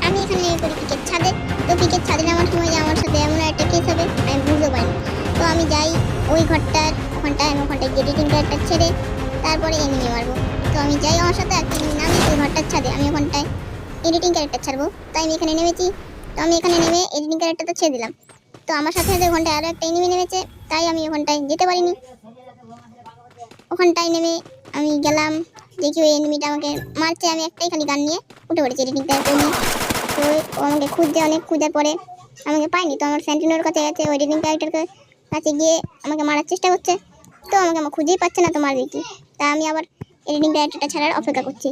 আমি এখানে নেমে পড়ি পিকের ছাদে। তো পিকের ছাদে নামার সময় যে আমার সাথে এমন একটা কেস হবে আমি বুঝতে পারিনি। তো আমি যাই ওই ঘরটায় আমি ওখানটায় এডিটিং ক্যারেক্টার ছেড়ে তারপরে এনিমি মারবো। তো আমি যাই আমার সাথে একটা এনিমি নামি ওই ঘরটার ছাদে, আমি ওখানটায় এডিটিং ক্যারেক্টার ছাড়বো। তাই আমি এখানে নেমেছি। তো আমি এখানে নেমে এডিটিং ক্যারেক্টারটা ছেড়ে দিলাম। তো আমার সাথে সাথে ওখানটায় আরও একটা এনিমি নেমেছে, তাই আমি ওখানটায় যেতে পারিনি। ওখানটায় নেমে আমি গেলাম, দেখি ওই এনিমিটা আমাকে মারছে। আমি একটাই খালি গান নিয়ে উঠে পড়েছি এডিটিং ক্যারেক্টার নিয়ে। তো ও আমাকে খুঁজছে, অনেক খোঁজার পরে আমাকে পাইনি। তো আমার সেন্টিনোর কাছে গেছে, ওই এডিটিং ক্যারেক্টার কাছে গিয়ে আমাকে মারার চেষ্টা করছে। তো আমাকে আমার খুঁজেই পাচ্ছে না, তো মারবে কি। তা আমি আবার এডিটিং ক্যারেক্টারটা ছাড়ার অপেক্ষা করছি।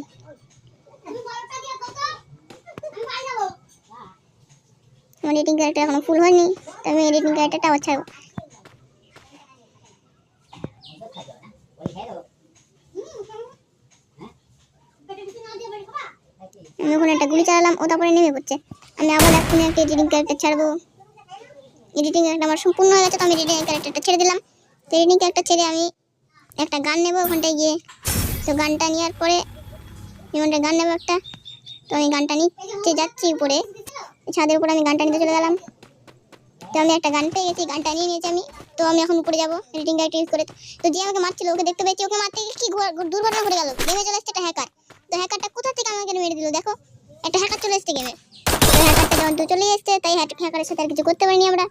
আমার এডিটিং ক্যারেক্টার এখনো ফুল হয়নি, তো আমি এডিটিং ক্যারেক্টারটা আবার ছাড়বো। আমি ওখানে একটা গুলি চালালাম, ও তারপরে নেমে পড়ছে। আমি আবার এখন একটা এডিটিং ক্যারেক্টার ছাড়বো। এডিটিং ক্যারেক্টার আমার সম্পূর্ণ হয়ে গেছে, তো আমি এডিটিং ক্যারেক্টারটা ছেড়ে দিলাম। তো এডিটিং ক্যারেক্টার ছেড়ে আমি একটা গান নেবো ওখানটায় গিয়ে। তো গানটা নেওয়ার পরে আমি ওখানটায় গান নেবো একটা। তো আমি গানটা নিতে যাচ্ছি উপরে, ছাদের উপরে আমি গানটা নিতে চলে গেলাম। তো আমি একটা গান পেয়ে গেছি, গানটা নিয়ে নিয়েছি আমি। তো আমি এখন উপরে যাবো এডিটিং ক্যারেক্টার ইউজ করে। তো যে আমাকে মারছিল ওকে দেখতে পেয়েছি, ওকে মারতে গিয়ে কি দুর্ঘটনা ঘটে গেল, গেমে চলে এসছে একটা হ্যাকার। তো হ্যাকারটা কোথা থেকে আমাকে মেরে দিল দেখো, একটা হ্যাকার চলে এসছে গেমে। তো হ্যাকারটা যখন তো চলে এসছে, তাই হ্যাকারের সাথে আর কিছু করতে পারিনি আমরা।